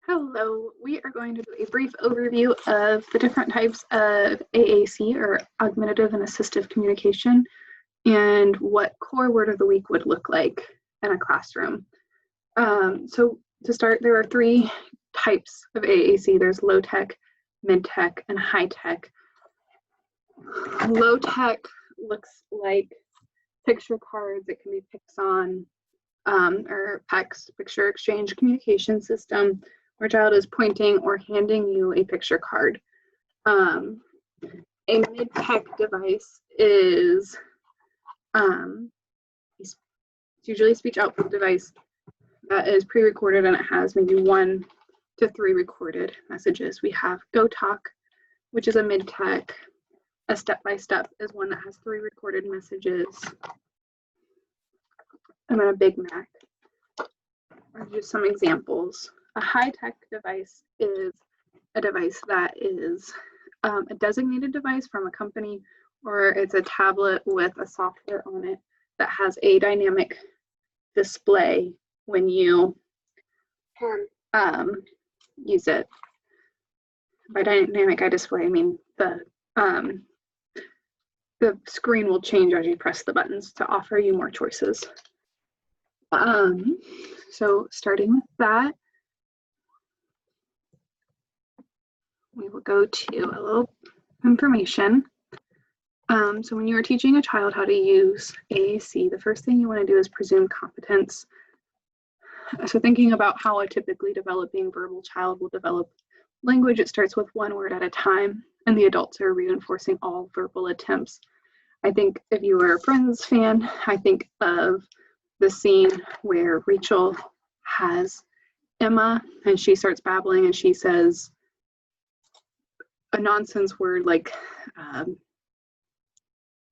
Hello, we are going to do a brief overview of the different types of AAC, or augmentative and assistive communication, and what core word of the week would look like in a classroom. So to start, there are three types of AAC. There's low tech, mid tech, and high tech. Low tech looks like picture cards. It can be Pixon or PEX, picture exchange communication system, where a child is pointing or handing you a picture card. A mid-tech device is it's usually a speech output device that is pre-recorded, and it has maybe 1 to 3 recorded messages. We have GoTalk, which is a mid-tech. A step-by-step is one that has 3 recorded messages. And then a Big Mac are just some examples. A high-tech device is a device that is a designated device from a company, or it's a tablet with a software on it that has a dynamic display when you use it. By dynamic, I display, I mean the screen will change as you press the buttons to offer you more choices. So starting with that, we will go to a little information. So when you are teaching a child how to use AAC, the first thing you want to do is presume competence. So thinking about how a typically developing verbal child will develop language, it starts with 1 word at a time, and the adults are reinforcing all verbal attempts. I think if you are a Friends fan, I think of the scene where Rachel has Emma and she starts babbling and she says a nonsense word like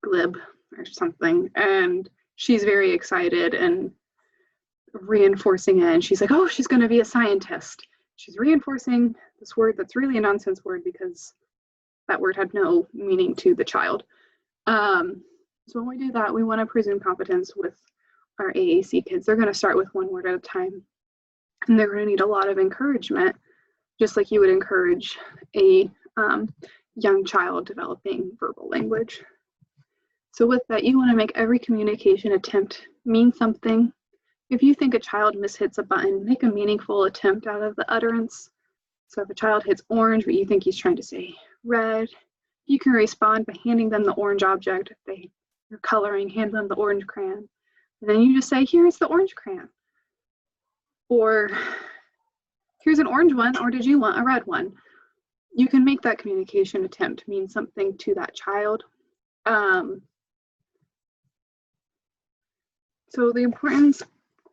glib or something, and she's very excited and reinforcing it, and she's like, oh, she's going to be a scientist. She's reinforcing this word that's really a nonsense word because that word had no meaning to the child. So when we do that, we want to presume competence with our AAC kids. They're going to start with 1 word at a time, and they're going to need a lot of encouragement, just like you would encourage a young child developing verbal language. So with that, you want to make every communication attempt mean something. If you think a child mishits a button, make a meaningful attempt out of the utterance. So if a child hits orange, but you think he's trying to say red, you can respond by handing them the orange object. If they're coloring, hand them the orange crayon. And then you just say, here's the orange crayon. Or here's an orange one, or did you want a red one? You can make that communication attempt mean something to that child. So the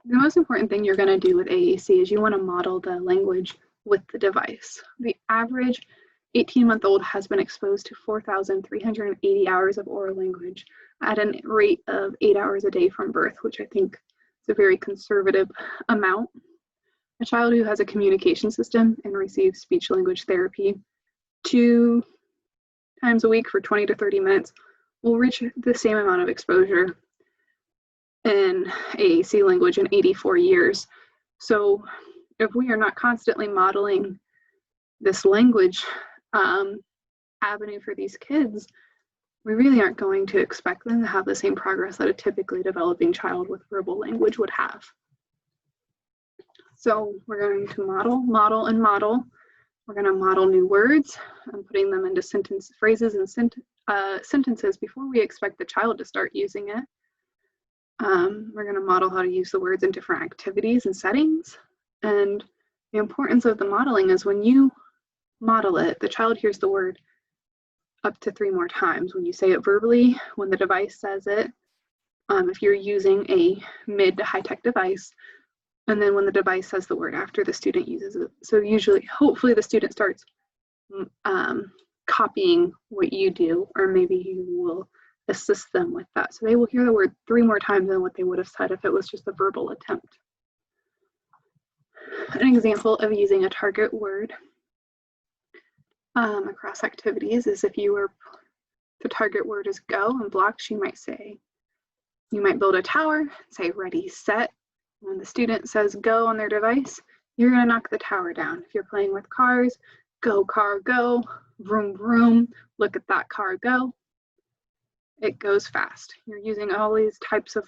most important thing you're going to do with AAC is you want to model the language with the device. The average 18-month-old has been exposed to 4,380 hours of oral language at a rate of 8 hours a day from birth, which I think is a very conservative amount. A child who has a communication system and receives speech language therapy 2 times a week for 20 to 30 minutes will reach the same amount of exposure in AAC language in 84 years. So if we are not constantly modeling this language avenue for these kids, we really aren't going to expect them to have the same progress that a typically developing child with verbal language would have. So we're going to model, and model. We're going to model new words and putting them into phrases and sentences before we expect the child to start using it. We're going to model how to use the words in different activities and settings. And the importance of the modeling is when you model it, the child hears the word up to 3 more times. When you say it verbally, when the device says it, if you're using a mid to high-tech device, and then when the device says the word after the student uses it. So usually, hopefully the student starts copying what you do, or maybe you will assist them with that. So they will hear the word 3 more times than what they would have said if it was just a verbal attempt. An example of using a target word across activities is if the target word is go and blocks, you might build a tower, say ready, set. When the student says go on their device, you're going to knock the tower down. If you're playing with cars, go car go, vroom vroom, look at that car go. It goes fast. You're using all these types of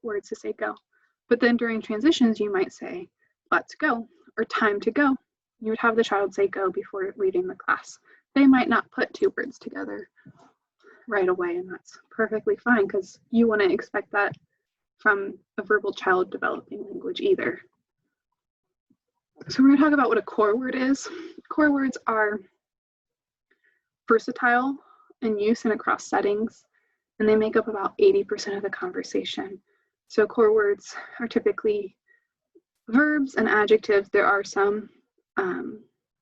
words to say go. But then during transitions, you might say, let's go, or time to go. You would have the child say go before leaving the class. They might not put two words together right away, and that's perfectly fine because you wouldn't expect that from a verbal child developing language either. So we're going to talk about what a core word is. Core words are versatile in use and across settings, and they make up about 80% of the conversation. So core words are typically verbs and adjectives. There are some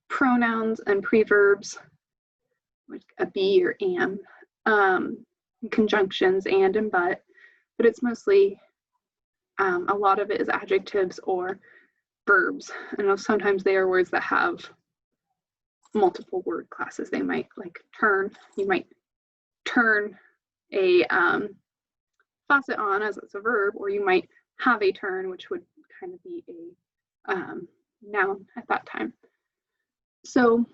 pronouns and preverbs, like a be or am, conjunctions and but it's mostly, a lot of it is adjectives or verbs. And sometimes they are words that have multiple word classes. They might like turn, you might turn a faucet on as it's a verb, or you might have a turn, which would kind of be a noun at that time. So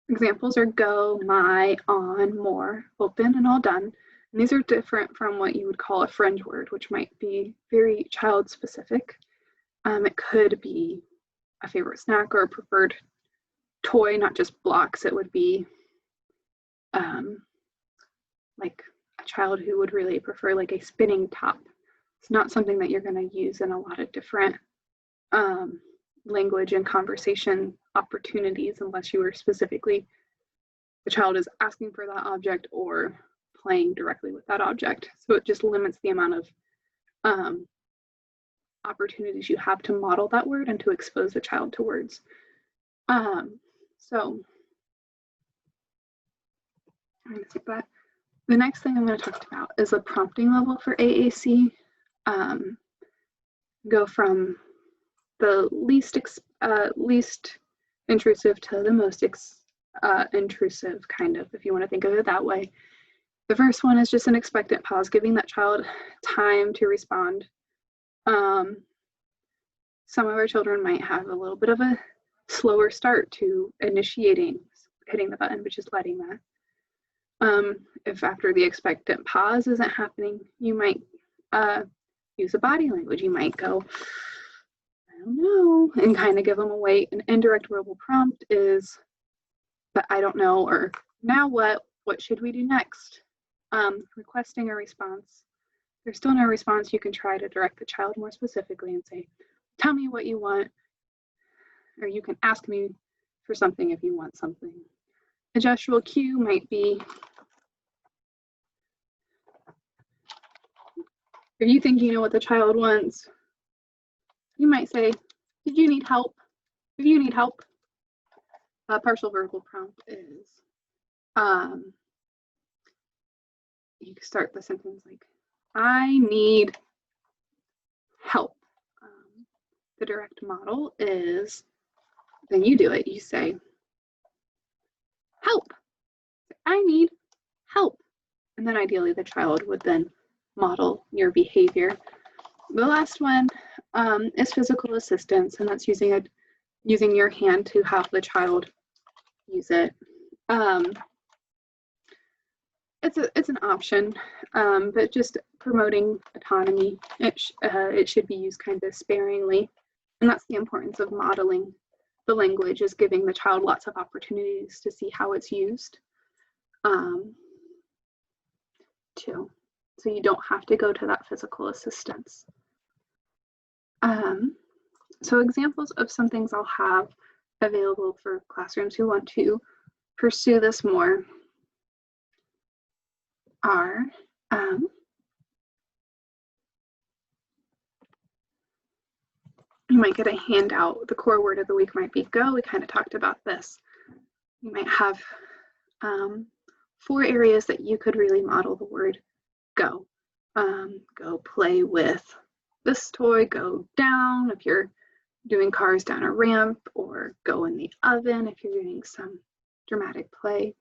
examples are go, my, on, more, open, and all done. And these are different from what you would call a fringe word, which might be very child specific. It could be a favorite snack or a preferred toy, not just blocks. It would be like a child who would really prefer like a spinning top. It's not something that you're going to use in a lot of different language and conversation opportunities unless you were specifically, the child is asking for that object or playing directly with that object. So it just limits the amount of opportunities you have to model that word and to expose the child to words. So I'm going to skip that. The next thing I'm going to talk about is the prompting level for AAC. Go from the least intrusive to the most intrusive, kind of, if you want to think of it that way. The first one is just an expectant pause, giving that child time to respond. Some of our children might have a little bit of a slower start to initiating, hitting the button, but just letting that. If after the expectant pause isn't happening, you might use a body language. You might go, I don't know, and kind of give them away. An indirect verbal prompt is, but I don't know, or now what should we do next? Requesting a response. If there's still no response, you can try to direct the child more specifically and say, tell me what you want, or you can ask me for something if you want something. A gestural cue might be, if you think you know what the child wants, you might say, did you need help? If you need help, a partial verbal prompt is, you can start the sentence like, I need help. The direct model is, then you do it. You say, help. I need help. And then ideally the child would then model your behavior. The last one is physical assistance, and that's using your hand to have the child use it. It's an option, but just promoting autonomy. It should be used kind of sparingly, and that's the importance of modeling the language, is giving the child lots of opportunities to see how it's used. Too. So you don't have to go to that physical assistance. So examples of some things I'll have available for classrooms who want to pursue this more are you might get a handout. The core word of the week might be go. We kind of talked about this. You might have 4 areas that you could really model the word go. Go play with this toy, go down if you're doing cars down a ramp, or go in the oven if you're doing some dramatic play.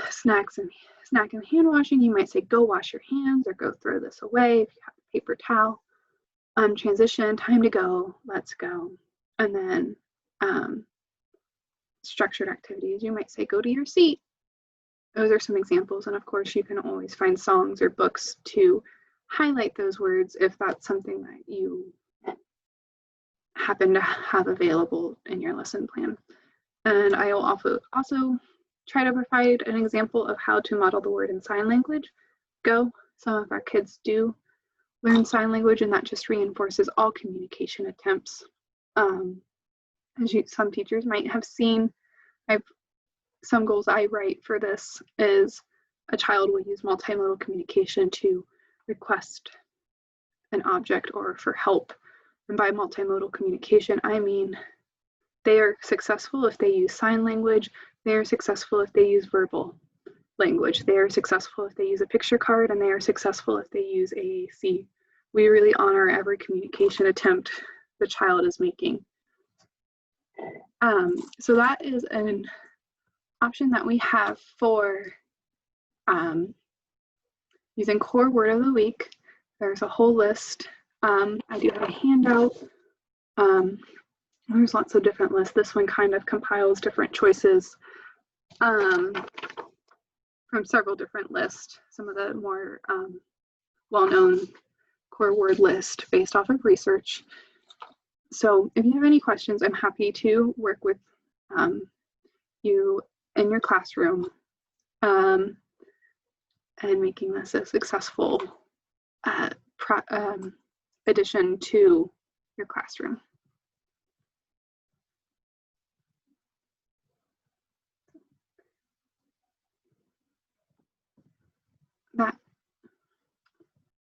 Snack and hand washing, you might say go wash your hands, or go throw this away if you have a paper towel. transition, time to go, let's go. And then structured activities, you might say, go to your seat. Those are some examples. And of course, you can always find songs or books to highlight those words if that's something that you happen to have available in your lesson plan. And I will also try to provide an example of how to model the word in sign language. Go. Some of our kids do learn sign language, and that just reinforces all communication attempts. As some teachers might have seen, some goals I write for this is a child will use multimodal communication to request an object or for help. And by multimodal communication, I mean they are successful if they use sign language, they are successful if they use verbal language, they are successful if they use a picture card, and they are successful if they use AAC. We really honor every communication attempt the child is making. So that is an option that we have for using core word of the week. There's a whole list. I do have a handout. There's lots of different lists. This one kind of compiles different choices from several different lists. Some of the more well-known core word list based off of research. So if you have any questions, I'm happy to work with you in your classroom and making this a successful addition to your classroom.